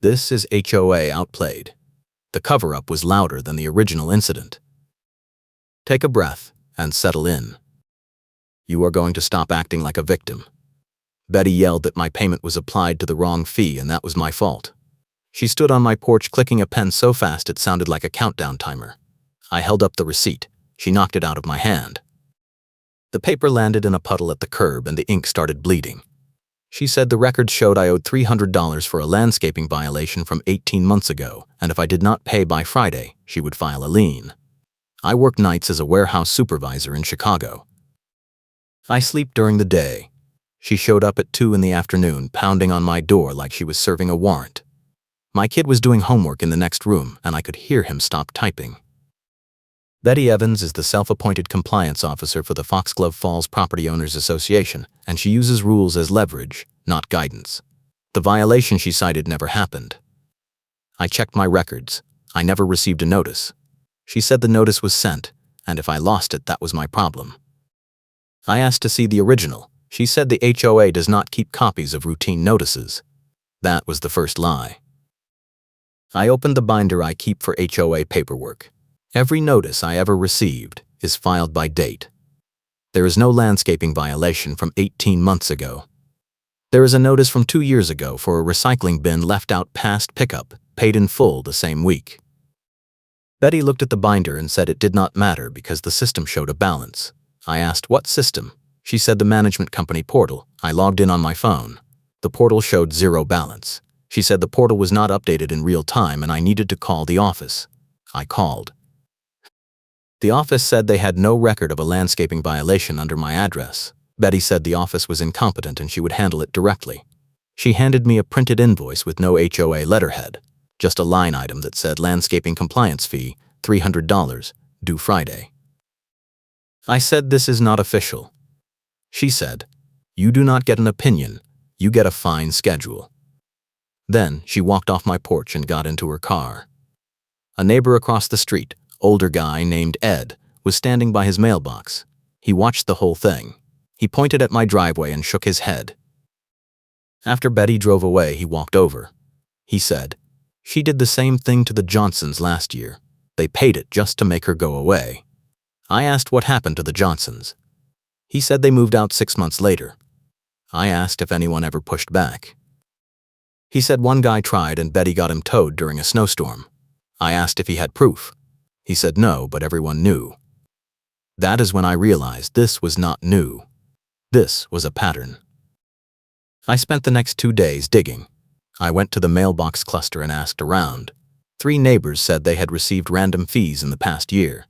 This is HOA outplayed. The cover-up was louder than the original incident. Take a breath and settle in. You are going to stop acting like a victim. Betty yelled that my payment was applied to the wrong fee and that was my fault. She stood on my porch clicking a pen so fast it sounded like a countdown timer. I held up the receipt. She knocked it out of my hand. The paper landed in a puddle at the curb and the ink started bleeding. She said the records showed I owed $300 for a landscaping violation from 18 months ago, and if I did not pay by Friday, she would file a lien. I work nights as a warehouse supervisor in Chicago. I sleep during the day. She showed up at 2 in the afternoon, pounding on my door like she was serving a warrant. My kid was doing homework in the next room, and I could hear him stop typing. Betty Evans is the self-appointed compliance officer for the Foxglove Falls Property Owners Association, and she uses rules as leverage, not guidance. The violation she cited never happened. I checked my records. I never received a notice. She said the notice was sent, and if I lost it, that was my problem. I asked to see the original. She said the HOA does not keep copies of routine notices. That was the first lie. I opened the binder I keep for HOA paperwork. Every notice I ever received is filed by date. There is no landscaping violation from 18 months ago. There is a notice from 2 years ago for a recycling bin left out past pickup, paid in full the same week. Betty looked at the binder and said it did not matter because the system showed a balance. I asked what system. She said the management company portal. I logged in on my phone. The portal showed zero balance. She said the portal was not updated in real time and I needed to call the office. I called. The office said they had no record of a landscaping violation under my address. Betty said the office was incompetent and she would handle it directly. She handed me a printed invoice with no HOA letterhead, just a line item that said landscaping compliance fee, $300, due Friday. I said this is not official. She said, you do not get an opinion, you get a fine schedule. Then she walked off my porch and got into her car. A neighbor across the street, older guy named Ed, was standing by his mailbox. He watched the whole thing. He pointed at my driveway and shook his head. After Betty drove away, he walked over. He said, she did the same thing to the Johnsons last year. They paid it just to make her go away. I asked what happened to the Johnsons. He said they moved out 6 months later. I asked if anyone ever pushed back. He said one guy tried and Betty got him towed during a snowstorm. I asked if he had proof. He said no, but everyone knew. That is when I realized this was not new. This was a pattern. I spent the next 2 days digging. I went to the mailbox cluster and asked around. 3 neighbors said they had received random fees in the past year.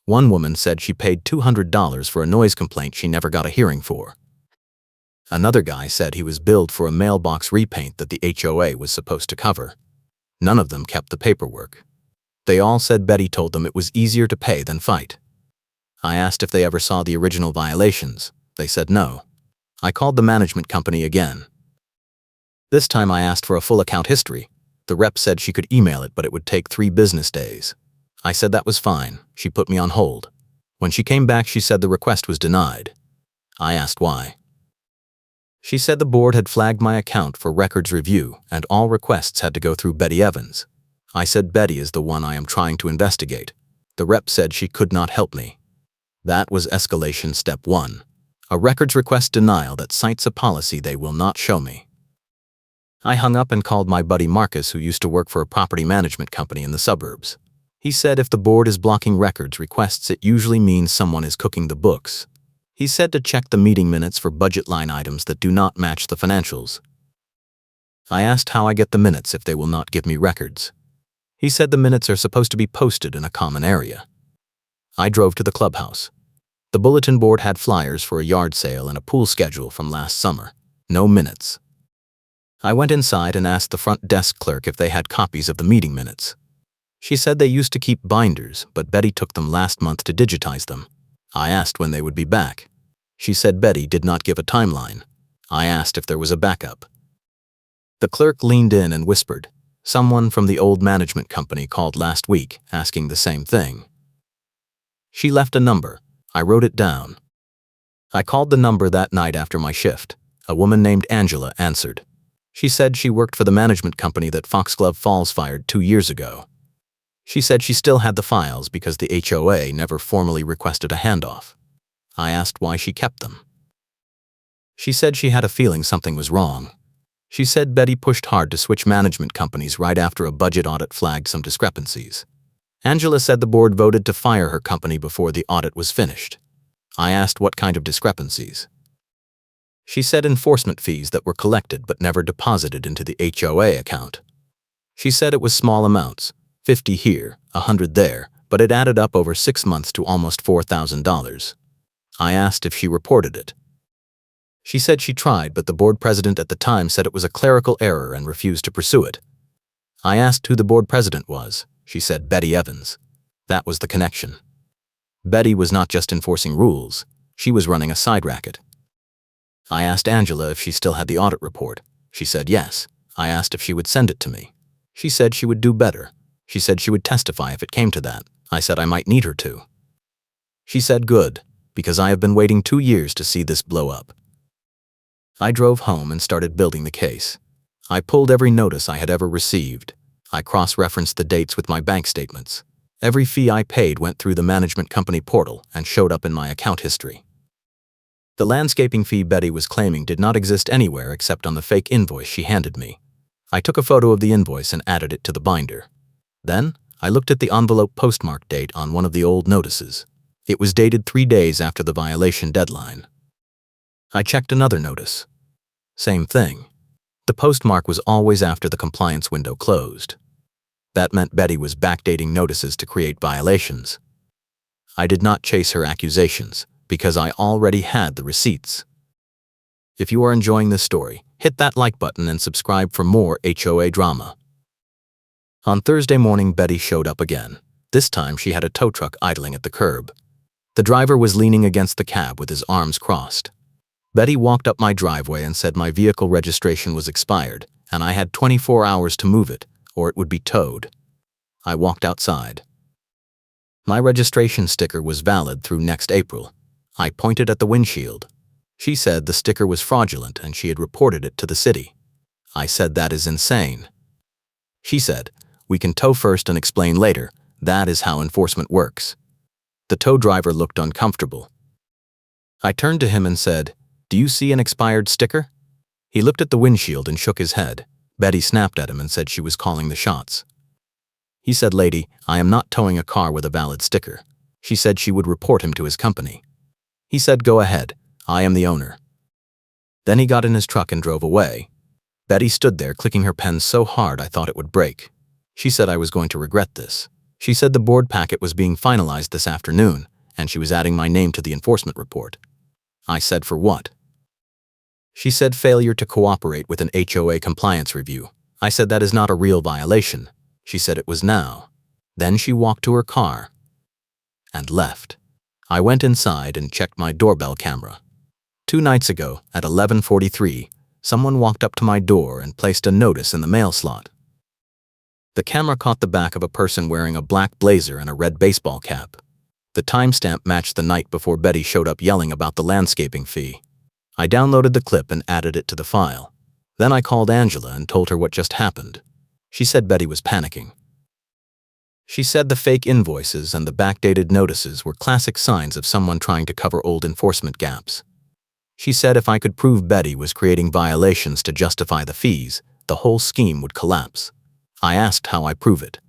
One woman said she paid $200 for a noise complaint she never got a hearing for. Another guy said he was billed for a mailbox repaint that the HOA was supposed to cover. None of them kept the paperwork. They all said Betty told them it was easier to pay than fight. I asked if they ever saw the original violations. They said no. I called the management company again. This time I asked for a full account history. The rep said she could email it, but it would take 3 business days. I said that was fine. She put me on hold. When she came back, she said the request was denied. I asked why. She said the board had flagged my account for records review and all requests had to go through Betty Evans. I said Betty is the one I am trying to investigate. The rep said she could not help me. That was escalation step 1. A records request denial that cites a policy they will not show me. I hung up and called my buddy Marcus, who used to work for a property management company in the suburbs. He said if the board is blocking records requests, it usually means someone is cooking the books. He said to check the meeting minutes for budget line items that do not match the financials. I asked how I get the minutes if they will not give me records. He said the minutes are supposed to be posted in a common area. I drove to the clubhouse. The bulletin board had flyers for a yard sale and a pool schedule from last summer. No minutes. I went inside and asked the front desk clerk if they had copies of the meeting minutes. She said they used to keep binders, but Betty took them last month to digitize them. I asked when they would be back. She said Betty did not give a timeline. I asked if there was a backup. The clerk leaned in and whispered, someone from the old management company called last week asking the same thing. She left a number. I wrote it down. I called the number that night after my shift. A woman named Angela answered. She said she worked for the management company that Foxglove Falls fired 2 years ago. She said she still had the files because the HOA never formally requested a handoff. I asked why she kept them. She said she had a feeling something was wrong. She said Betty pushed hard to switch management companies right after a budget audit flagged some discrepancies. Angela said the board voted to fire her company before the audit was finished. I asked what kind of discrepancies. She said enforcement fees that were collected but never deposited into the HOA account. She said it was small amounts, 50 here, 100 there, but it added up over 6 months to almost $4,000. I asked if she reported it. She said she tried, but the board president at the time said it was a clerical error and refused to pursue it. I asked who the board president was. She said Betty Evans. That was the connection. Betty was not just enforcing rules, she was running a side racket. I asked Angela if she still had the audit report. She said yes. I asked if she would send it to me. She said she would do better. She said she would testify if it came to that. I said I might need her to. She said good, because I have been waiting 2 years to see this blow up. I drove home and started building the case. I pulled every notice I had ever received. I cross-referenced the dates with my bank statements. Every fee I paid went through the management company portal and showed up in my account history. The landscaping fee Betty was claiming did not exist anywhere except on the fake invoice she handed me. I took a photo of the invoice and added it to the binder. Then, I looked at the envelope postmark date on one of the old notices. It was dated 3 days after the violation deadline. I checked another notice. Same thing. The postmark was always after the compliance window closed. That meant Betty was backdating notices to create violations. I did not chase her accusations because I already had the receipts. If you are enjoying this story, hit that like button and subscribe for more HOA drama. On Thursday morning, Betty showed up again. This time she had a tow truck idling at the curb. The driver was leaning against the cab with his arms crossed. Betty walked up my driveway and said my vehicle registration was expired and I had 24 hours to move it, or it would be towed. I walked outside. My registration sticker was valid through next April. I pointed at the windshield. She said the sticker was fraudulent and she had reported it to the city. I said that is insane. She said, we can tow first and explain later. That is how enforcement works. The tow driver looked uncomfortable. I turned to him and said, do you see an expired sticker? He looked at the windshield and shook his head. Betty snapped at him and said she was calling the shots. He said, lady, I am not towing a car with a valid sticker. She said she would report him to his company. He said, go ahead, I am the owner. Then he got in his truck and drove away. Betty stood there clicking her pen so hard I thought it would break. She said I was going to regret this. She said the board packet was being finalized this afternoon, and she was adding my name to the enforcement report. I said, for what? She said failure to cooperate with an HOA compliance review. I said that is not a real violation. She said it was now. Then she walked to her car and left. I went inside and checked my doorbell camera. 2 nights ago, at 11:43, someone walked up to my door and placed a notice in the mail slot. The camera caught the back of a person wearing a black blazer and a red baseball cap. The timestamp matched the night before Betty showed up yelling about the landscaping fee. I downloaded the clip and added it to the file. Then I called Angela and told her what just happened. She said Betty was panicking. She said the fake invoices and the backdated notices were classic signs of someone trying to cover old enforcement gaps. She said if I could prove Betty was creating violations to justify the fees, the whole scheme would collapse. I asked how I prove it.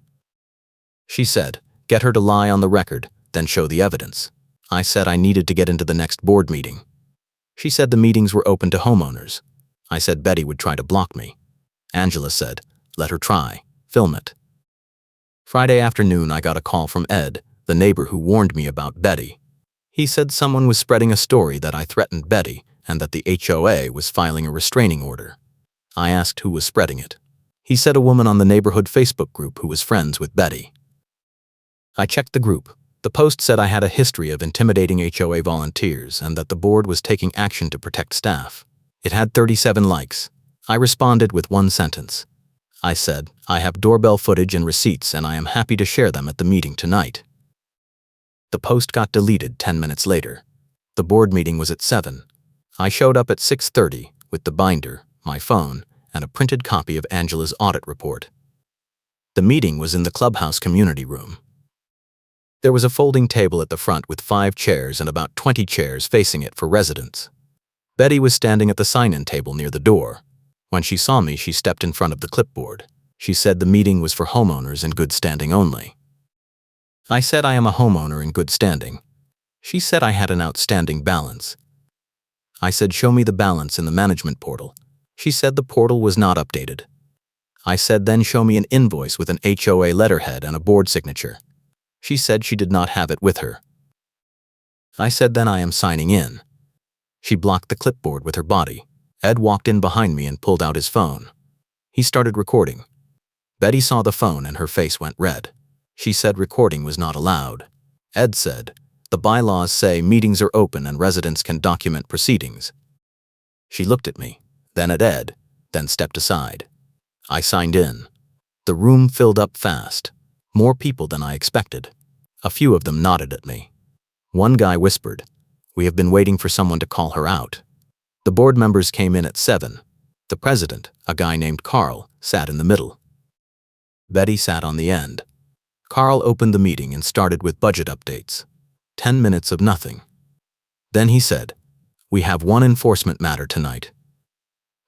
She said, get her to lie on the record, then show the evidence. I said I needed to get into the next board meeting. She said the meetings were open to homeowners. I said Betty would try to block me. Angela said, let her try, film it. Friday afternoon I got a call from Ed, the neighbor who warned me about Betty. He said someone was spreading a story that I threatened Betty and that the HOA was filing a restraining order. I asked who was spreading it. He said a woman on the neighborhood Facebook group who was friends with Betty. I checked the group. The post said I had a history of intimidating HOA volunteers and that the board was taking action to protect staff. It had 37 likes. I responded with one sentence. I said, I have doorbell footage and receipts and I am happy to share them at the meeting tonight. The post got deleted 10 minutes later. The board meeting was at 7. I showed up at 6:30 with the binder, my phone, and a printed copy of Angela's audit report. The meeting was in the clubhouse community room. There was a folding table at the front with 5 chairs and about 20 chairs facing it for residents. Betty was standing at the sign-in table near the door. When she saw me, she stepped in front of the clipboard. She said the meeting was for homeowners in good standing only. I said I am a homeowner in good standing. She said I had an outstanding balance. I said show me the balance in the management portal. She said the portal was not updated. I said then show me an invoice with an HOA letterhead and a board signature. She said she did not have it with her. I said then I am signing in. She blocked the clipboard with her body. Ed walked in behind me and pulled out his phone. He started recording. Betty saw the phone and her face went red. She said recording was not allowed. Ed said, the bylaws say meetings are open and residents can document proceedings. She looked at me, then at Ed, then stepped aside. I signed in. The room filled up fast. More people than I expected. A few of them nodded at me. One guy whispered, we have been waiting for someone to call her out. The board members came in at 7. The president, a guy named Carl, sat in the middle. Betty sat on the end. Carl opened the meeting and started with budget updates. 10 minutes of nothing. Then he said, we have one enforcement matter tonight.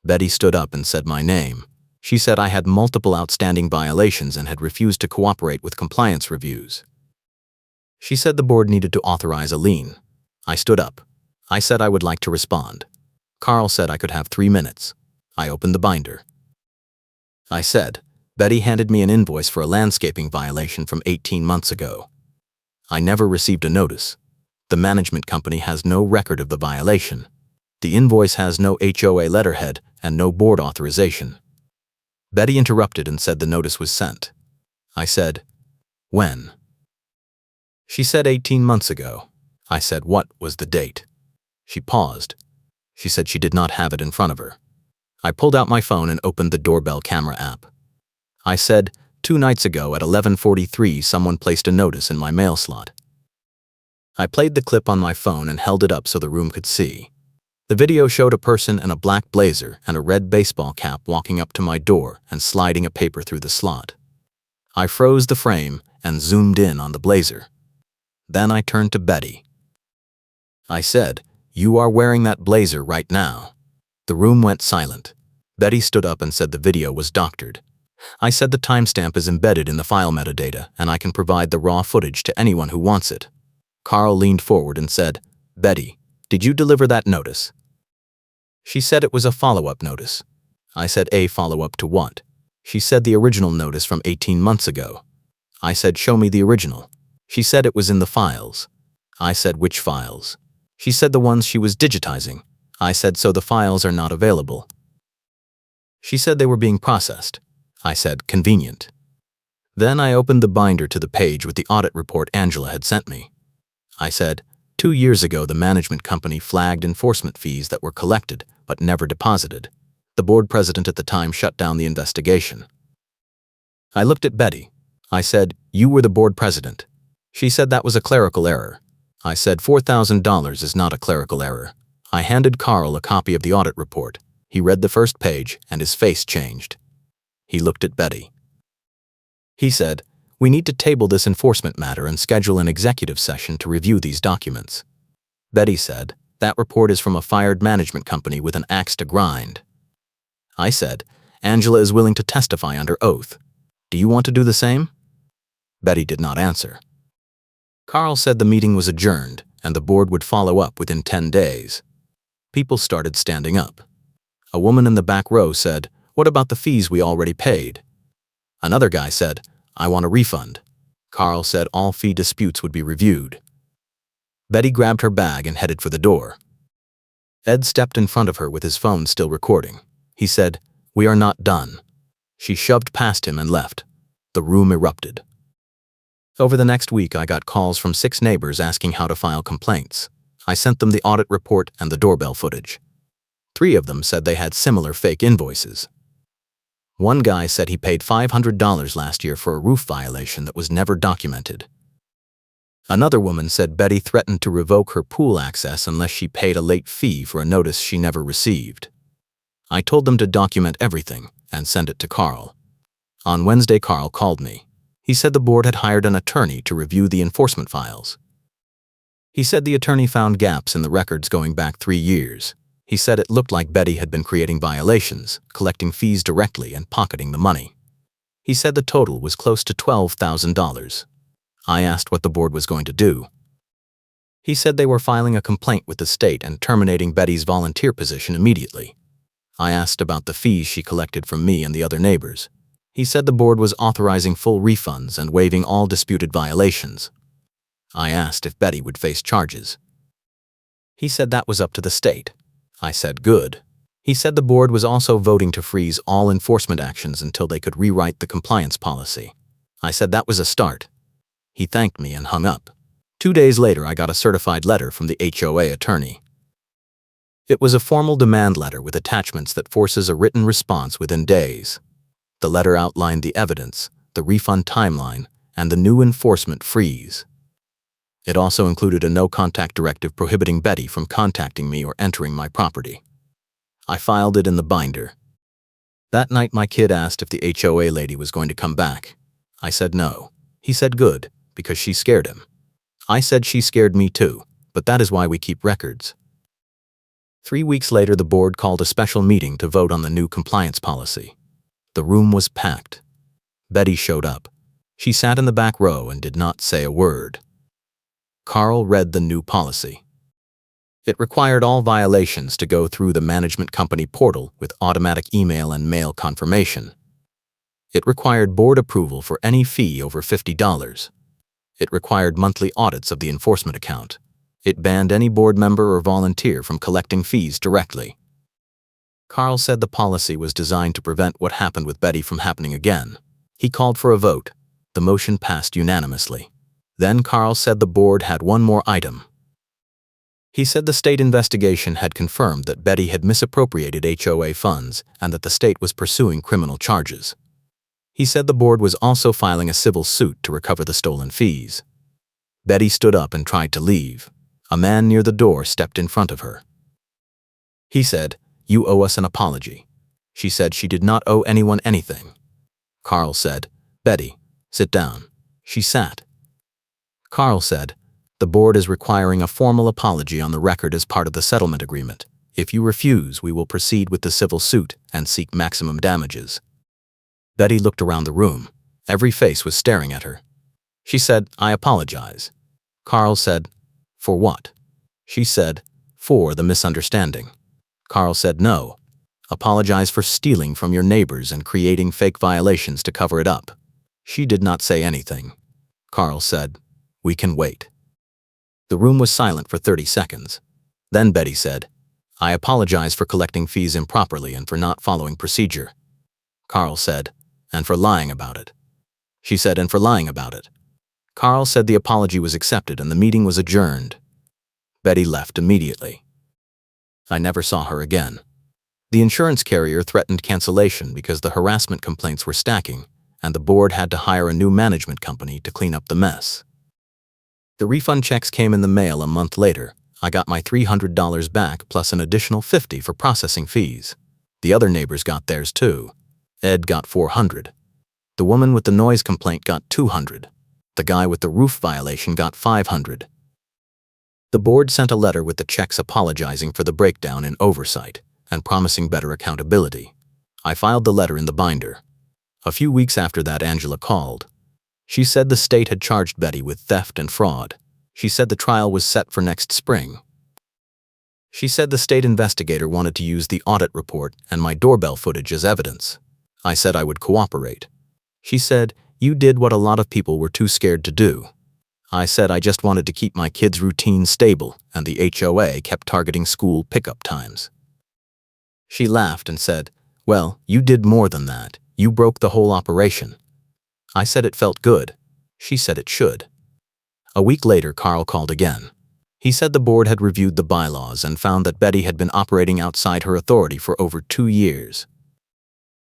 Betty stood up and said my name. She said I had multiple outstanding violations and had refused to cooperate with compliance reviews. She said the board needed to authorize a lien. I stood up. I said I would like to respond. Carl said I could have 3 minutes. I opened the binder. I said, Betty handed me an invoice for a landscaping violation from 18 months ago. I never received a notice. The management company has no record of the violation. The invoice has no HOA letterhead and no board authorization. Betty interrupted and said the notice was sent. I said, when? She said 18 months ago. I said what was the date? She paused. She said she did not have it in front of her. I pulled out my phone and opened the doorbell camera app. I said, 2 nights ago at 11:43 someone placed a notice in my mail slot. I played the clip on my phone and held it up so the room could see. The video showed a person in a black blazer and a red baseball cap walking up to my door and sliding a paper through the slot. I froze the frame and zoomed in on the blazer. Then I turned to Betty. I said, you are wearing that blazer right now. The room went silent. Betty stood up and said the video was doctored. I said the timestamp is embedded in the file metadata and I can provide the raw footage to anyone who wants it. Carl leaned forward and said, Betty, did you deliver that notice? She said it was a follow-up notice. I said a follow-up to what? She said the original notice from 18 months ago. I said show me the original. She said it was in the files. I said which files? She said the ones she was digitizing. I said so the files are not available. She said they were being processed. I said convenient. Then I opened the binder to the page with the audit report Angela had sent me. I said, 2 years ago the management company flagged enforcement fees that were collected but never deposited. The board president at the time shut down the investigation. I looked at Betty. I said, you were the board president. She said that was a clerical error. I said $4,000 is not a clerical error. I handed Carl a copy of the audit report. He read the first page and his face changed. He looked at Betty. He said, we need to table this enforcement matter and schedule an executive session to review these documents. Betty said, that report is from a fired management company with an axe to grind. I said, Angela is willing to testify under oath. Do you want to do the same? Betty did not answer. Carl said the meeting was adjourned and the board would follow up within 10 days. People started standing up. A woman in the back row said, what about the fees we already paid? Another guy said, I want a refund. Carl said all fee disputes would be reviewed. Betty grabbed her bag and headed for the door. Ed stepped in front of her with his phone still recording. He said, we are not done. She shoved past him and left. The room erupted. Over the next week, I got calls from 6 neighbors asking how to file complaints. I sent them the audit report and the doorbell footage. 3 of them said they had similar fake invoices. One guy said he paid $500 last year for a roof violation that was never documented. Another woman said Betty threatened to revoke her pool access unless she paid a late fee for a notice she never received. I told them to document everything and send it to Carl. On Wednesday, Carl called me. He said the board had hired an attorney to review the enforcement files. He said the attorney found gaps in the records going back 3 years. He said it looked like Betty had been creating violations, collecting fees directly and pocketing the money. He said the total was close to $12,000. I asked what the board was going to do. He said they were filing a complaint with the state and terminating Betty's volunteer position immediately. I asked about the fees she collected from me and the other neighbors. He said the board was authorizing full refunds and waiving all disputed violations. I asked if Betty would face charges. He said that was up to the state. I said good. He said the board was also voting to freeze all enforcement actions until they could rewrite the compliance policy. I said that was a start. He thanked me and hung up. 2 days later, I got a certified letter from the HOA attorney. It was a formal demand letter with attachments that forces a written response within days. The letter outlined the evidence, the refund timeline, and the new enforcement freeze. It also included a no-contact directive prohibiting Betty from contacting me or entering my property. I filed it in the binder. That night, my kid asked if the HOA lady was going to come back. I said no. He said good, because she scared him. I said she scared me too, but that is why we keep records. 3 weeks later, the board called a special meeting to vote on the new compliance policy. The room was packed. Betty showed up. She sat in the back row and did not say a word. Carl read the new policy. It required all violations to go through the management company portal with automatic email and mail confirmation. It required board approval for any fee over $50. It required monthly audits of the enforcement account. It banned any board member or volunteer from collecting fees directly. Carl said the policy was designed to prevent what happened with Betty from happening again. He called for a vote. The motion passed unanimously. Then Carl said the board had one more item. He said the state investigation had confirmed that Betty had misappropriated HOA funds and that the state was pursuing criminal charges. He said the board was also filing a civil suit to recover the stolen fees. Betty stood up and tried to leave. A man near the door stepped in front of her. He said, "You owe us an apology." She said she did not owe anyone anything. Carl said, "Betty, sit down." She sat. Carl said, "The board is requiring a formal apology on the record as part of the settlement agreement. If you refuse, we will proceed with the civil suit and seek maximum damages." Betty looked around the room. Every face was staring at her. She said, "I apologize." Carl said, "For what?" She said, "For the misunderstanding." Carl said, "No. Apologize for stealing from your neighbors and creating fake violations to cover it up." She did not say anything. Carl said, "We can wait." The room was silent for 30 seconds. Then Betty said, "I apologize for collecting fees improperly and for not following procedure." Carl said, "And for lying about it." She said, "And for lying about it." Carl said the apology was accepted and the meeting was adjourned. Betty left immediately. I never saw her again. The insurance carrier threatened cancellation because the harassment complaints were stacking, and the board had to hire a new management company to clean up the mess. The refund checks came in the mail a month later. I got my $300 back plus an additional $50 for processing fees. The other neighbors got theirs too. Ed got $400. The woman with the noise complaint got $200. The guy with the roof violation got $500. The board sent a letter with the checks apologizing for the breakdown in oversight and promising better accountability. I filed the letter in the binder. A few weeks after that, Angela called. She said the state had charged Betty with theft and fraud. She said the trial was set for next spring. She said the state investigator wanted to use the audit report and my doorbell footage as evidence. I said I would cooperate. She said, "You did what a lot of people were too scared to do." I said I just wanted to keep my kids' routine stable, and the HOA kept targeting school pickup times. She laughed and said, "Well, you did more than that. You broke the whole operation." I said it felt good. She said it should. A week later, Carl called again. He said the board had reviewed the bylaws and found that Betty had been operating outside her authority for over 2 years.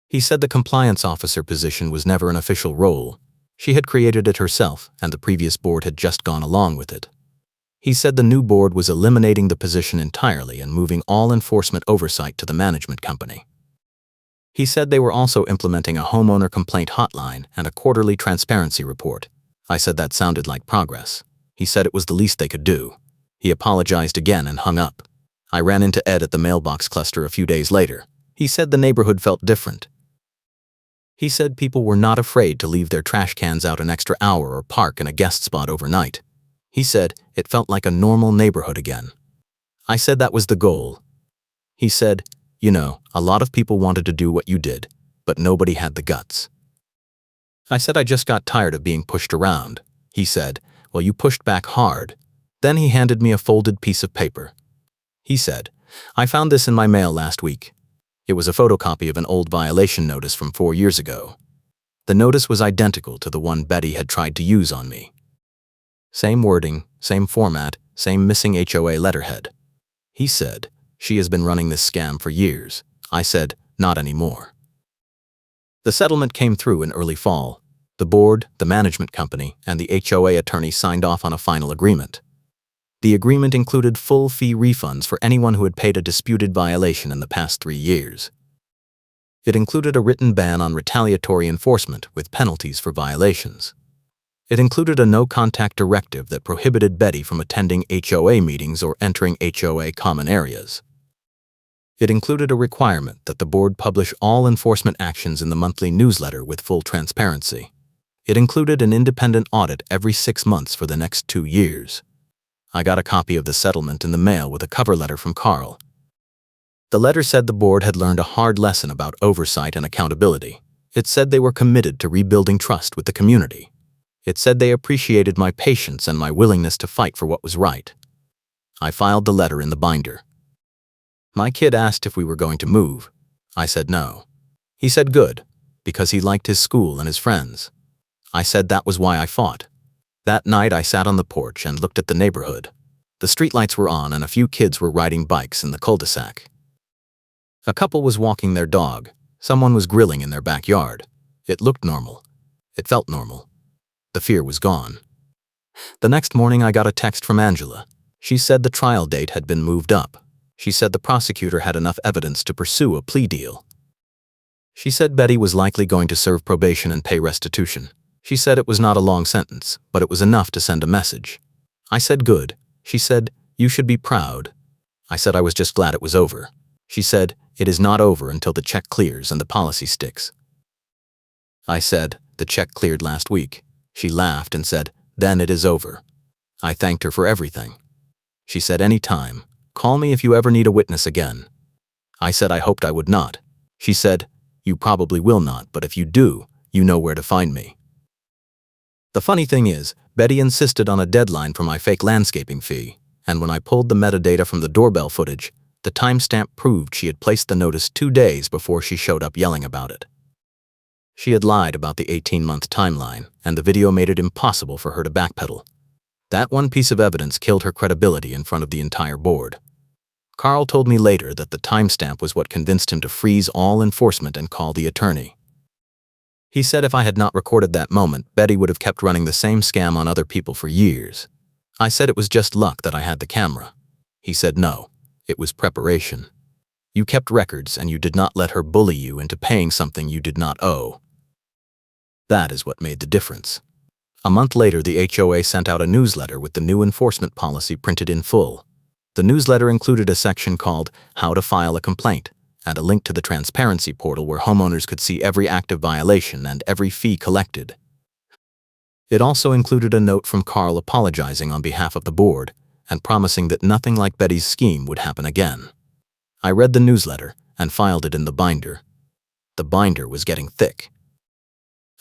He said the compliance officer position was never an official role. She had created it herself, and the previous board had just gone along with it. He said the new board was eliminating the position entirely and moving all enforcement oversight to the management company. He said they were also implementing a homeowner complaint hotline and a quarterly transparency report. I said that sounded like progress. He said it was the least they could do. He apologized again and hung up. I ran into Ed at the mailbox cluster a few days later. He said the neighborhood felt different. He said people were not afraid to leave their trash cans out an extra hour or park in a guest spot overnight. He said it felt like a normal neighborhood again. I said that was the goal. He said, "You know, a lot of people wanted to do what you did, but nobody had the guts." I said I just got tired of being pushed around. He said, "Well, you pushed back hard." Then he handed me a folded piece of paper. He said, "I found this in my mail last week." It was a photocopy of an old violation notice from 4 years ago. The notice was identical to the one Betty had tried to use on me. Same wording, same format, same missing HOA letterhead. He said, "She has been running this scam for years." I said, "Not anymore." The settlement came through in early fall. The board, the management company, and the HOA attorney signed off on a final agreement. The agreement included full fee refunds for anyone who had paid a disputed violation in the past 3 years. It included a written ban on retaliatory enforcement with penalties for violations. It included a no-contact directive that prohibited Betty from attending HOA meetings or entering HOA common areas. It included a requirement that the board publish all enforcement actions in the monthly newsletter with full transparency. It included an independent audit every 6 months for the next 2 years. I got a copy of the settlement in the mail with a cover letter from Carl. The letter said the board had learned a hard lesson about oversight and accountability. It said they were committed to rebuilding trust with the community. It said they appreciated my patience and my willingness to fight for what was right. I filed the letter in the binder. My kid asked if we were going to move. I said no. He said good, because he liked his school and his friends. I said that was why I fought. That night I sat on the porch and looked at the neighborhood. The streetlights were on and a few kids were riding bikes in the cul-de-sac. A couple was walking their dog. Someone was grilling in their backyard. It looked normal. It felt normal. The fear was gone. The next morning I got a text from Angela. She said the trial date had been moved up. She said the prosecutor had enough evidence to pursue a plea deal. She said Betty was likely going to serve probation and pay restitution. She said it was not a long sentence, but it was enough to send a message. I said good. She said, "You should be proud." I said I was just glad it was over. She said, "It is not over until the check clears and the policy sticks." I said, "The check cleared last week." She laughed and said, "Then it is over." I thanked her for everything. She said, "Any time. Call me if you ever need a witness again." I said I hoped I would not. She said, "You probably will not, but if you do, you know where to find me." The funny thing is, Betty insisted on a deadline for my fake landscaping fee, and when I pulled the metadata from the doorbell footage, the timestamp proved she had placed the notice 2 days before she showed up yelling about it. She had lied about the 18-month timeline, and the video made it impossible for her to backpedal. That one piece of evidence killed her credibility in front of the entire board. Carl told me later that the timestamp was what convinced him to freeze all enforcement and call the attorney. He said if I had not recorded that moment, Betty would have kept running the same scam on other people for years. I said it was just luck that I had the camera. He said no, it was preparation. You kept records and you did not let her bully you into paying something you did not owe. That is what made the difference. A month later, the HOA sent out a newsletter with the new enforcement policy printed in full. The newsletter included a section called How to File a Complaint and a link to the transparency portal where homeowners could see every active violation and every fee collected. It also included a note from Carl apologizing on behalf of the board and promising that nothing like Betty's scheme would happen again. I read the newsletter and filed it in the binder. The binder was getting thick.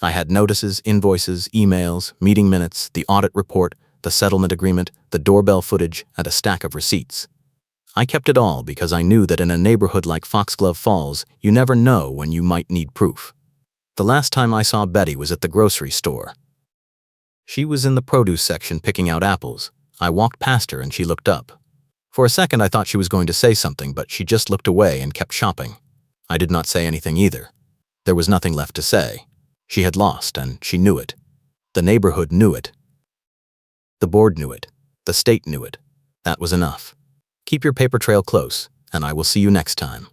I had notices, invoices, emails, meeting minutes, the audit report, the settlement agreement, the doorbell footage, and a stack of receipts. I kept it all because I knew that in a neighborhood like Foxglove Falls, you never know when you might need proof. The last time I saw Betty was at the grocery store. She was in the produce section picking out apples. I walked past her and she looked up. For a second I thought she was going to say something, but she just looked away and kept shopping. I did not say anything either. There was nothing left to say. She had lost and she knew it. The neighborhood knew it. The board knew it. The state knew it. That was enough. Keep your paper trail close, and I will see you next time.